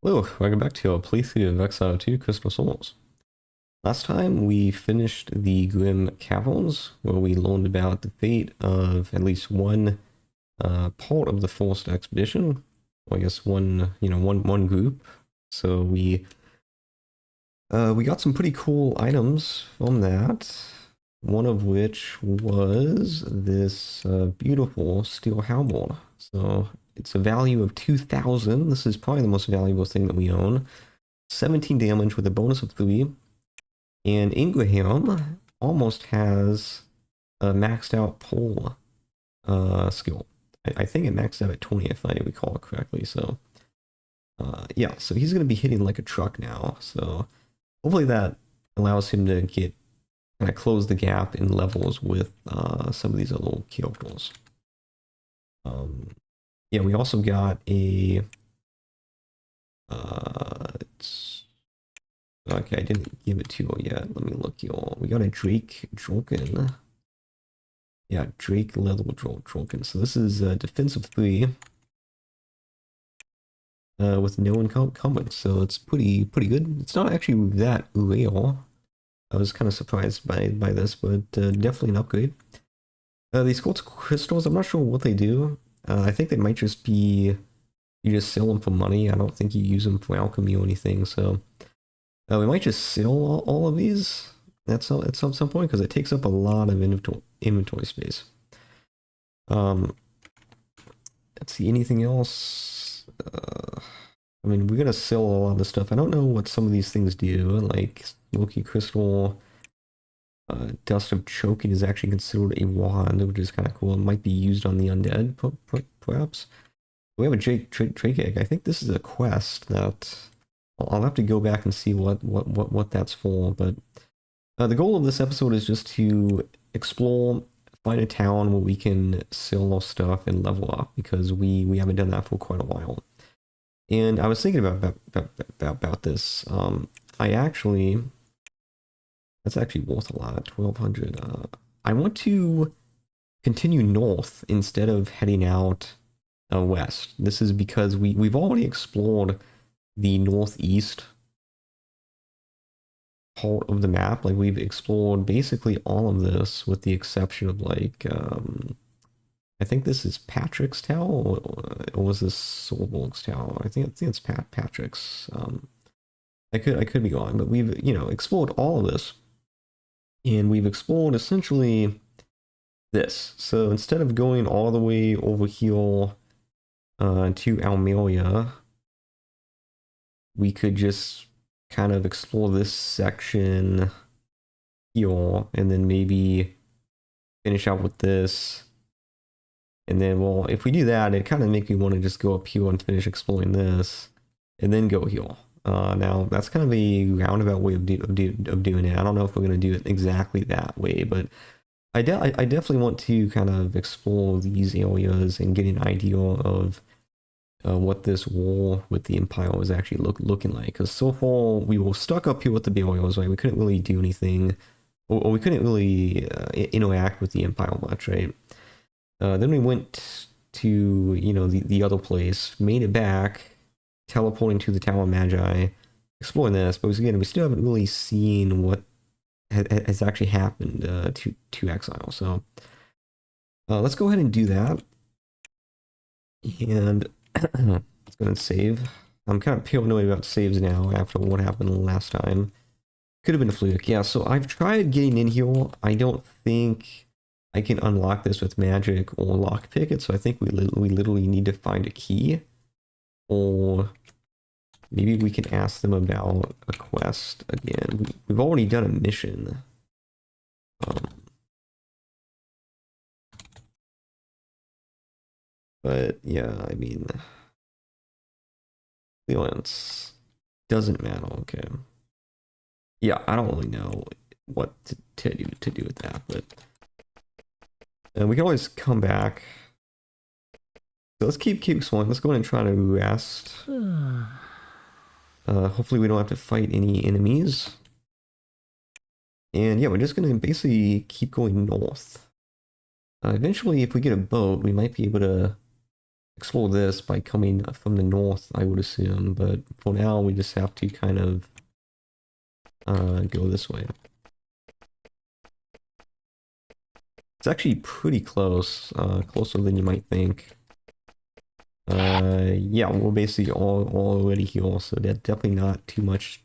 Hello, welcome back to a playthrough of Exile 2 Crystal Souls. Last time we finished the Grim Caverns, where we learned about the fate of at least one part of the forced expedition. Well, I guess one group. So we got some pretty cool items from that. One of which was this beautiful steel halberd. So it's a value of 2,000. This is probably the most valuable thing that we own. 17 damage with a bonus of 3. And Ingraham almost has a maxed out pole skill. I think it maxed out at 20 if I recall it correctly. So yeah, so he's going to be hitting like a truck now. So hopefully that allows him to get kind of close the gap in levels with some of these other characters. Yeah, we also got a okay, I didn't give it to you yet. Let me look, y'all. We got a Drake Drunken. Yeah, Drake Level Drunken. So this is defensive 3 with no encumbrance. So it's pretty good. It's not actually that rare. I was kind of surprised by this, but definitely an upgrade. These quartz crystals, I'm not sure what they do. I think they might just be, you just sell them for money. I don't think you use them for alchemy or anything. So we might just sell all of these at some point because it takes up a lot of inventory space. Let's see, anything else? I mean, we're gonna sell a lot of this stuff. I don't know what some of these things do, like smoky crystal. Dust of choking is actually considered a wand, which is kind of cool. It might be used on the undead, perhaps. We have a Drake egg. I think this is a quest that I'll have to go back and see what that's for. But the goal of this episode is just to explore, find a town where we can sell our stuff and level up, because we haven't done that for quite a while. And I was thinking about this. I actually, that's actually worth a lot. 1,200. I want to continue north instead of heading out west. This is because we've already explored the northeast part of the map. Like, we've explored basically all of this with the exception of like I think this is Patrick's Tower, or was this Solborg's Tower? I think it's Patrick's. I could be wrong, but we've explored all of this, and we've explored essentially this. So instead of going all the way over here to Almeria, we could just kind of explore this section here, and then maybe finish out with this. And then, well, if we do that, it kind of makes me want to just go up here and finish exploring this, and then go here. Now, that's kind of a roundabout way of doing it. I don't know if we're going to do it exactly that way, but I definitely want to kind of explore these areas and get an idea of what this war with the Empire is actually looking like. Because so far, we were stuck up here with the barriers, right? We couldn't really do anything, or we couldn't really interact with the Empire much, right? Then we went to, the other place, made it back, teleporting to the Tower of Magi, exploring this, but again, we still haven't really seen what has actually happened to Exile. So let's go ahead and do that. And let's go and save. I'm kind of paranoid about saves now after what happened last time. Could have been a fluke. Yeah, so I've tried getting in here. I don't think I can unlock this with magic or lockpick it, so I think we literally need to find a key. Or maybe we can ask them about a quest again. We've already done a mission. But yeah, I mean, clearance doesn't matter. Okay. Yeah, I don't really know what to do with that, but we can always come back. So let's keep exploring. Let's go ahead and try to rest. Hopefully we don't have to fight any enemies. And yeah, we're just going to basically keep going north. Eventually, if we get a boat, we might be able to explore this by coming from the north, I would assume, but for now we just have to kind of go this way. It's actually pretty close, closer than you might think. Yeah, we're basically all already here, so that's definitely not too much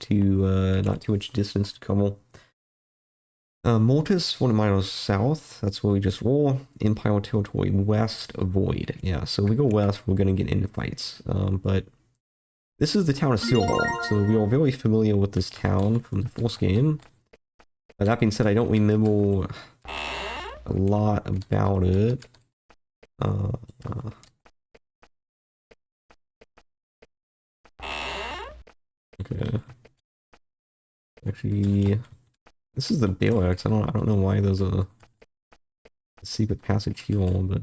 distance to cover. Mortis, 40 miles south, that's where we just were. Empire territory west, avoid. Yeah, so we go west, we're gonna get into fights. But this is the town of Silvar, so we are very familiar with this town from the first game. That being said, I don't remember a lot about it. Okay. Actually, this is the barracks. I don't know why there's a secret passage here, but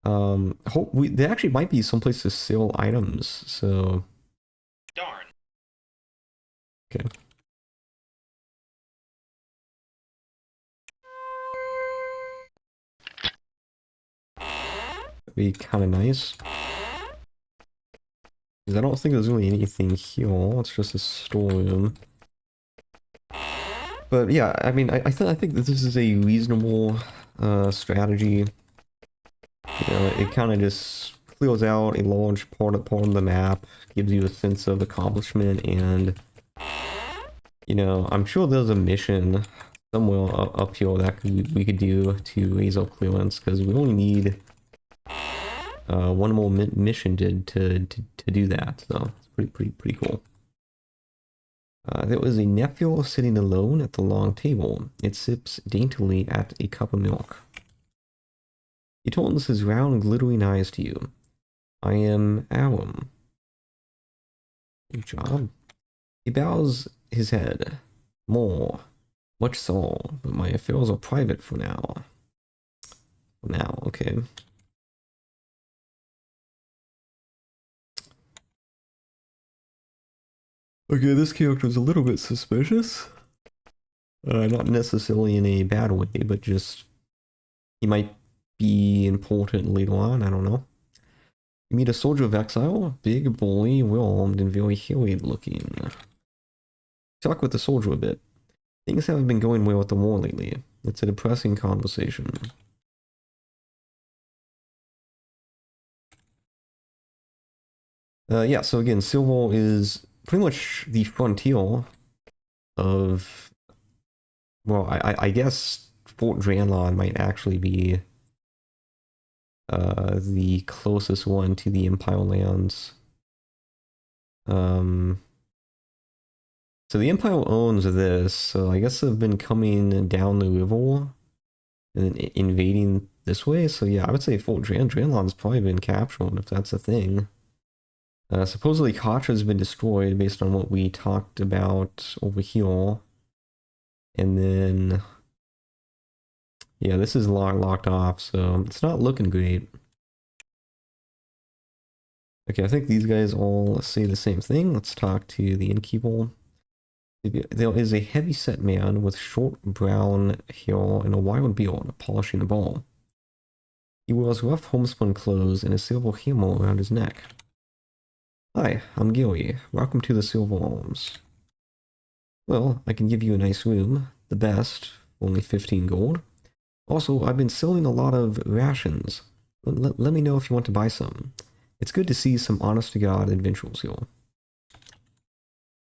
there actually might be some place to sell items. So darn. Okay. That'd be kind of nice. Because I don't think there's really anything here. It's just a storeroom. But yeah, I mean, I think that this is a reasonable strategy. You know, it kind of just clears out a large part of the map, gives you a sense of accomplishment, and you know, I'm sure there's a mission somewhere up here that we could do to raise our clearance, because we only need one more mission to do that. So it's pretty cool. There was a nephew sitting alone at the long table. It sips daintily at a cup of milk. He turns his round, glittering eyes to you. I am Alum. Good job. He bows his head. More. Much so, but my affairs are private for now. For now, okay. Okay, this character's a little bit suspicious. Not necessarily in a bad way, but just... he might be important later on, I don't know. You meet a soldier of Exile, big, bully, well-armed, and very harried looking. Talk with the soldier a bit. Things haven't been going well with the war lately. It's a depressing conversation. Yeah, so again, Silvar is pretty much the frontier of... well, I guess Fort Draenlar might actually be the closest one to the Empire lands. So the Empire owns this, so I guess they've been coming down the river and invading this way. So yeah, I would say Fort Draenlar's probably been captured, if that's a thing. Supposedly Katra's been destroyed based on what we talked about over here. And then... yeah, this is locked off, so it's not looking great. Okay, I think these guys all say the same thing. Let's talk to the innkeeper. There is a heavy-set man with short brown hair and a wild beard polishing the ball. He wears rough homespun clothes and a silver hammer around his neck. Hi, I'm Gilly. Welcome to the Silver Arms. Well, I can give you a nice room. The best. Only 15 gold. Also, I've been selling a lot of rations. Let me know if you want to buy some. It's good to see some honest-to-God adventurers here.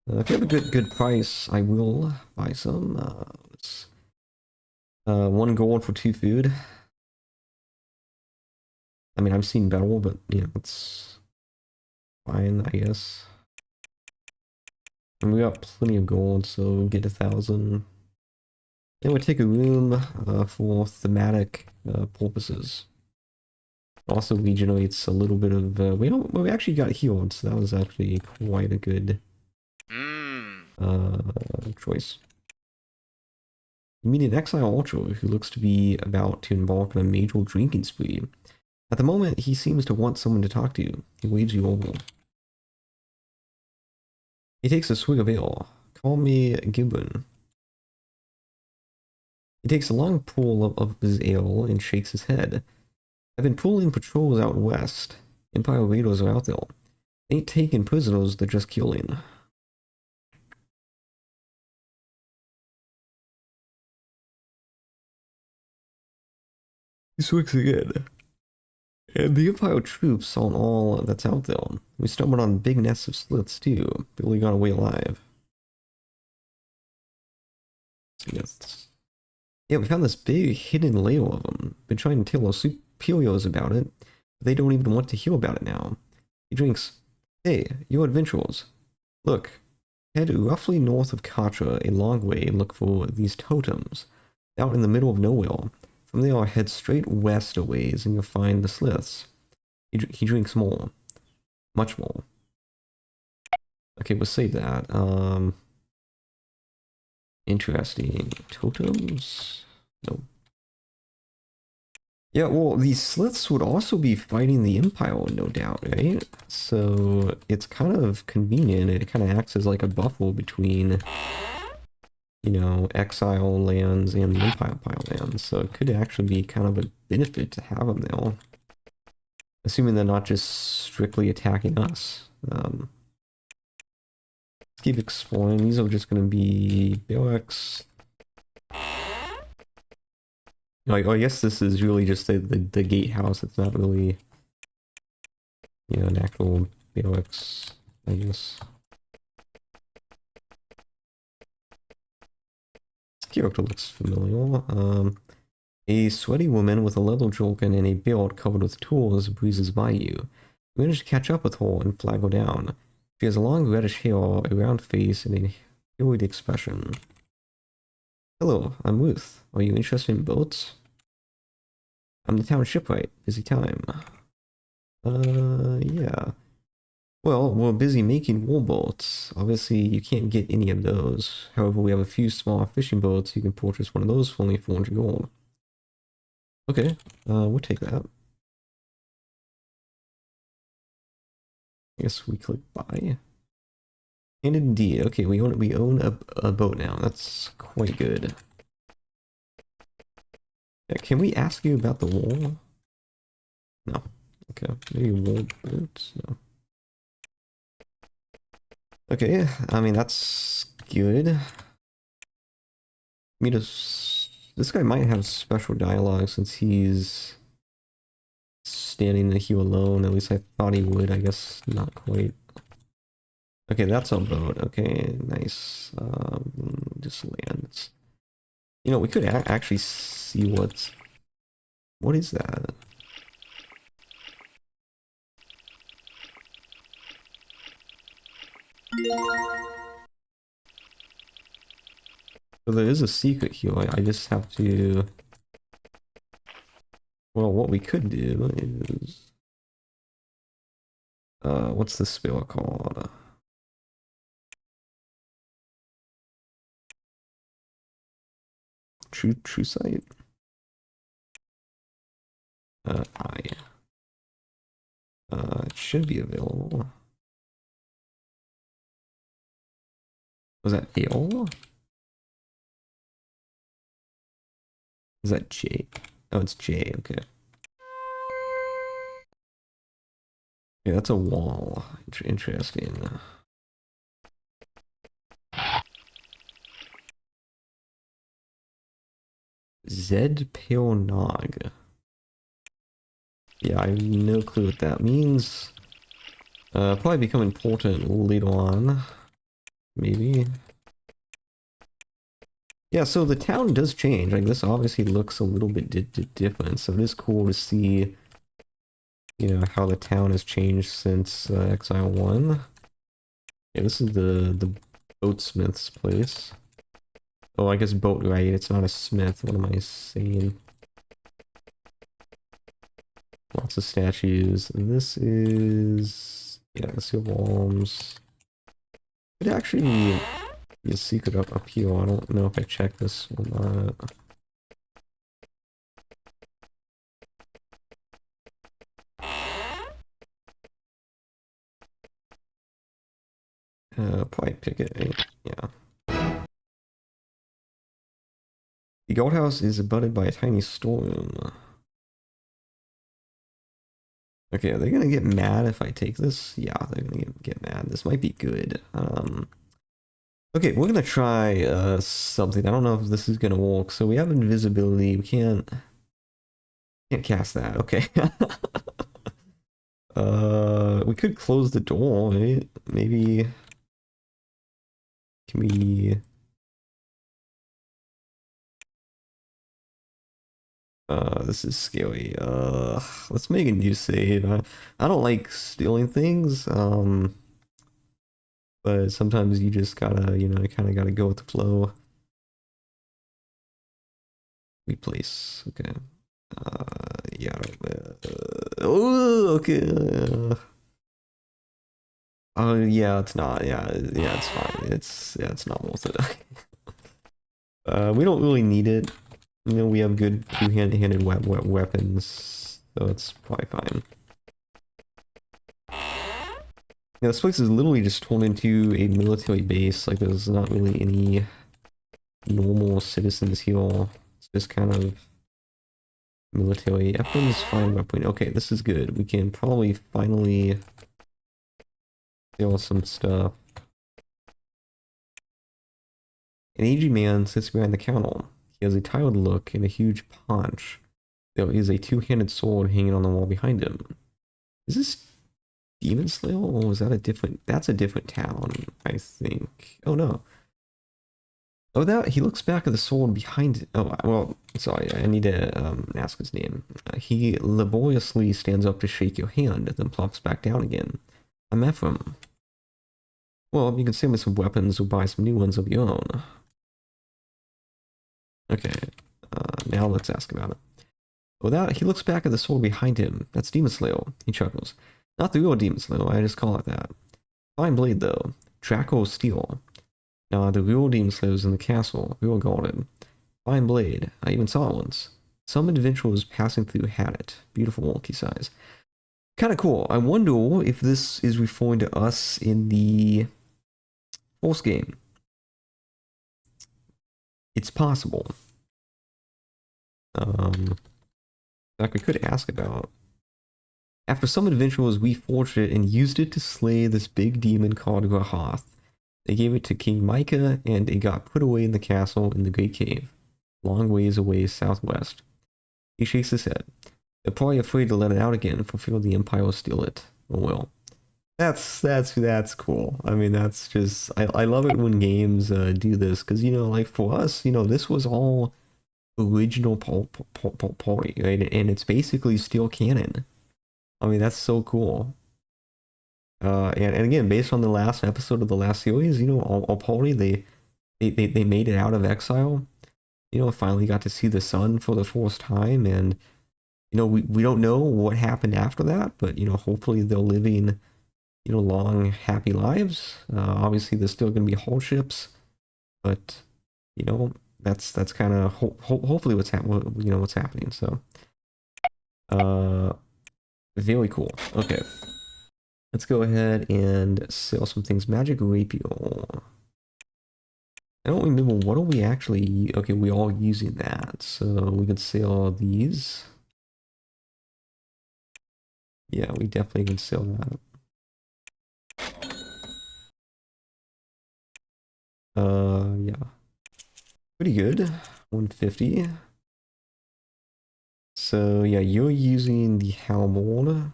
If you have a good price, I will buy some. 1 gold for 2 food. I mean, I've seen better, but, you know, it's fine, I guess. And we got plenty of gold, so we'll get 1,000. Then we'll take a room for thematic purposes. Also regenerates a little bit of... we actually got healed, so that was actually quite a good choice. You meet an Exile Ultra who looks to be about to embark on a major drinking spree. At the moment, he seems to want someone to talk to. He waves you over. He takes a swig of ale. Call me Gibbon. He takes a long pull of his ale and shakes his head. I've been pulling patrols out west. Empire raiders are out there. Ain't taking prisoners, they're just killing. This works again. And the Empire troops aren't all that's out there. We stumbled on big nests of sliths too. Barely got away alive. Sliths. Yeah, we found this big hidden layer of them. Been trying to tell our superiors about it, but they don't even want to hear about it now. He drinks. Hey, you adventurers. Look, head roughly north of Katra a long way and look for these totems. Out in the middle of nowhere. From there, head straight west a ways and you'll find the sliths. He drinks more. Much more. Okay, we'll save that. Interesting. Totems? No. Yeah, well, these sliths would also be fighting the Empire, no doubt, right? So it's kind of convenient. It kind of acts as like a buffer between, you know, Exile lands and the Empire lands. So it could actually be kind of a benefit to have them there. Assuming they're not just strictly attacking us. Let's keep exploring. These are just going to be barracks. Like, oh, I guess this is really just the gatehouse. It's not really, you know, an actual barracks, I guess. This character looks familiar. A sweaty woman with a leather jerkin and a belt covered with tools breezes by you. You manage to catch up with her and flag her down. She has a long reddish hair, a round face, and a harried expression. Hello, I'm Ruth. Are you interested in boats? I'm the town shipwright. Busy time. Yeah. Well, we're busy making war boats. Obviously, you can't get any of those. However, we have a few small fishing boats. You can purchase one of those for only 400 gold. Okay, we'll take that. I guess we click buy. And indeed, okay, we own a boat now. That's quite good. Yeah, can we ask you about the war? No. Okay, maybe war boats? No. Okay, I mean, that's good. This guy might have special dialogue since he's standing here alone. At least I thought he would. I guess not quite. Okay, that's our boat. Okay, nice. Just land. You know, we could actually see what is that? So there is a secret here. I just have to. Well, what we could do is, what's this spell called? True sight. It should be available. Was that L? Is that J? Oh, it's J. Okay. Yeah, that's a wall. Interesting. Zed Pale Nog. Yeah, I have no clue what that means. Probably become important later on. Maybe. Yeah, so the town does change. Like, this obviously looks a little bit different, so it is cool to see, you know, how the town has changed since Exile 1. Yeah, this is the boatsmith's place. Oh, I guess boat, right? It's not a smith. What am I saying? Lots of statues. And this is... yeah, the silver arms. It actually be a secret up here. I don't know if I checked this or not. Probably pick it, right? Yeah. The guardhouse is abutted by a tiny storeroom. Okay, are they gonna get mad if I take this? Yeah, they're gonna get mad. This might be good. Okay, we're gonna try something. I don't know if this is gonna work. So we have invisibility. We can't cast that. Okay. We could close the door, right? Maybe can we? This is scary. Let's make a new save. I don't like stealing things. But sometimes you just gotta, you kind of gotta go with the flow. Replace. Okay. Yeah. Oh, okay. Oh, yeah, it's not. Yeah, it's fine. It's not worth it. We don't really need it. We have good two-handed weapons, so it's probably fine. Yeah, this place is literally just torn into a military base. Like, there's not really any normal citizens here. It's just kind of military. Weapons, fine weapon. Okay, this is good. We can probably finally steal some stuff. An aging man sits behind the counter. He has a tired look and a huge paunch. There is a two-handed sword hanging on the wall behind him. Is this Demon Slayer, or is that a different... That's a different town, I think. Oh, no. Oh, that... He looks back at the sword behind... Oh, well, sorry, I need to ask his name. He laboriously stands up to shake your hand, then plops back down again. I'm Ephraim. Well, you can send me some weapons or buy some new ones of your own. Okay, now let's ask about it. He looks back at the sword behind him. That's Demon Slayer. He chuckles. Not the real Demon Slayer, I just call it that. Fine blade, though. Draco steel. Now, the real Demon Slayer's in the castle. Real guarded. Fine blade. I even saw it once. Some adventurers passing through had it. Beautiful monkey size. Kind of cool. I wonder if this is referring to us in the first game. It's possible. In fact, we could ask about. After some adventurers, we forged it and used it to slay this big demon called Rahath. They gave it to King Micah, and it got put away in the castle in the Great Cave, long ways away southwest. He shakes his head. They're probably afraid to let it out again for fear the Empire will steal it. Oh well. That's cool. I mean, that's just I love it when games do this because like for us, this was all original party, right? And it's basically still canon. I mean, that's so cool. And again, based on the last episode of the last series, all party they made it out of exile. Finally got to see the sun for the first time, and we don't know what happened after that, but hopefully they're living long happy lives. Obviously, there's still going to be hardships, but that's kind of hopefully what's happening. So, very cool. Okay. Let's go ahead and sell some things. Magic Rapier. I don't remember, what are we actually... Okay, we're all using that. So we can sell these. Yeah, we definitely can sell that. Yeah. Pretty good. 150. So yeah, you're using the Halmord.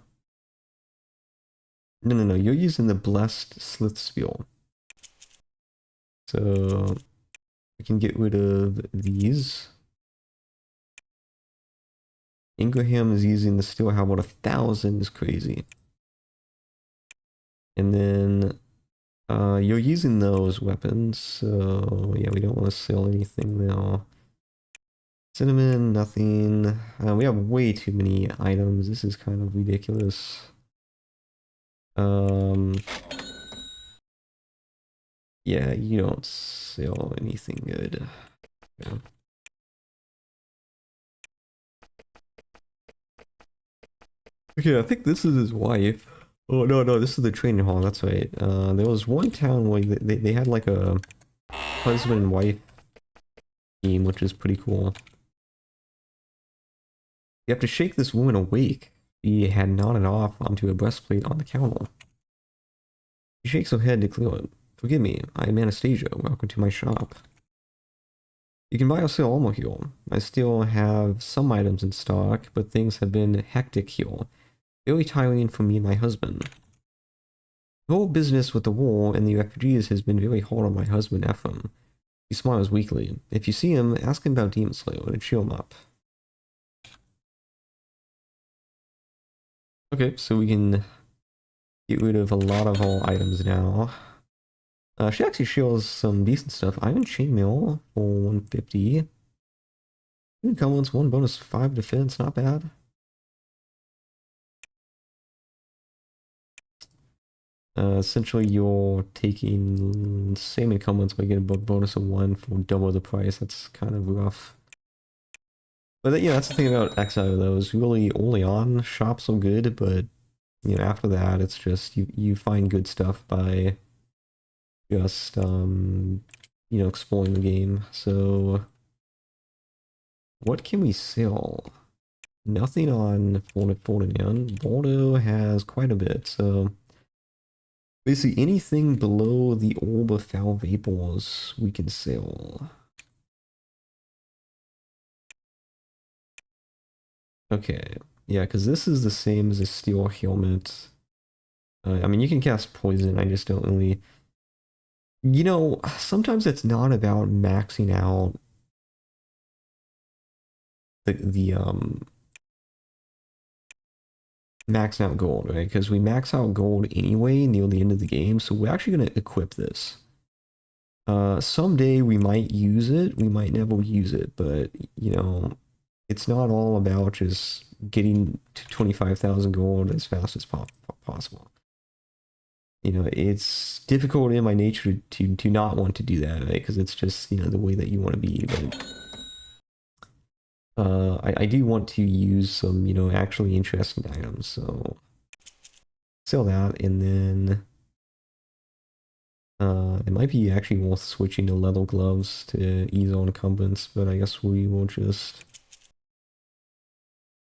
No. You're using the Blessed Slithspiel. So we can get rid of these. Ingraham is using the Steel Halberd. 1,000 is crazy. And then you're using those weapons, so yeah, we don't want to sell anything now. Cinnamon, nothing. We have way too many items. This is kind of ridiculous. Yeah, you don't sell anything good. Yeah. Okay, I think this is his wife. Oh, no, this is the training hall, that's right. There was one town where they had like a husband and wife team, which is pretty cool. You have to shake this woman awake. He had nodded off onto a breastplate on the counter. She shakes her head to clear it. Forgive me, I am Anastasia. Welcome to my shop. You can buy or sell armor here. I still have some items in stock, but things have been hectic here. Very tiring for me and my husband. The whole business with the war and the refugees has been very hard on my husband, Ephraim. He smiles weakly. If you see him, ask him about Demon Slayer and cheer him up. Okay, so we can get rid of a lot of our items now. She actually shows some decent stuff. Iron Chainmail for 150. Two comments, one bonus, 5 defense, not bad. Essentially, you're taking same incumbents, but you get a bonus of 1 for double the price. That's kind of rough. But yeah, that's the thing about Exile though, is really early on, shops are good, but you know, after that, it's just you find good stuff by just you know, exploring the game. So what can we sell? Nothing on Fordinand. Bordeaux has quite a bit, so basically anything below the orb of foul vapors we can sell. Okay, yeah, because this is the same as a steel helmet. I mean, you can cast poison, I just don't really... You know, sometimes it's not about maxing out the max out gold, right? Because we max out gold anyway near the end of the game, so we're actually going to equip this. Someday we might use it, we might never use it, but, you know, it's not all about just getting to 25,000 gold as fast as possible. You know, it's difficult in my nature to not want to do that, right? Because it's just, you know, the way that you want to be, but... I do want to use some, you know, actually interesting items, so sell that, and then it might be actually worth switching to leather gloves to ease on incumbents, but I guess we will just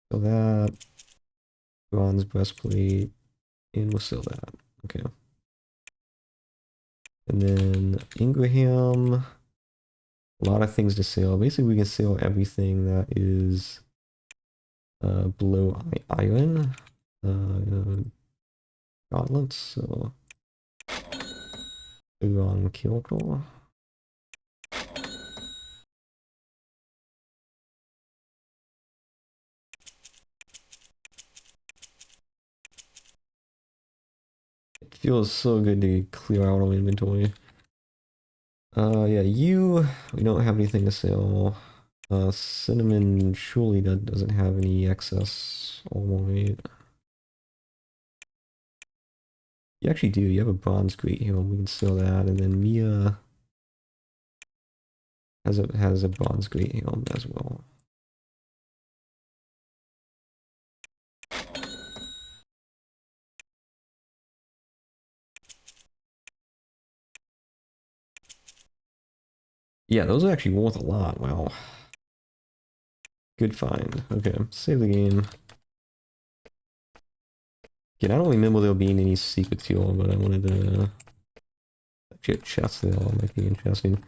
sell that, bronze breastplate, and we'll sell that. Okay. And then Ingraham, a lot of things to sell. Basically, we can sell everything that is below iron. Gauntlets, so on Kilgore. It feels so good to clear out our inventory. Yeah, we don't have anything to sell. Cinnamon surely doesn't have any excess armor weight. You actually do, you have a bronze great helm, we can sell that, and then Mia has a bronze great helm as well. Yeah, those are actually worth a lot, wow. Good find. Okay, save the game. Again, I don't remember there being any secrets here, but I wanted to... Actually, a chest there might be interesting.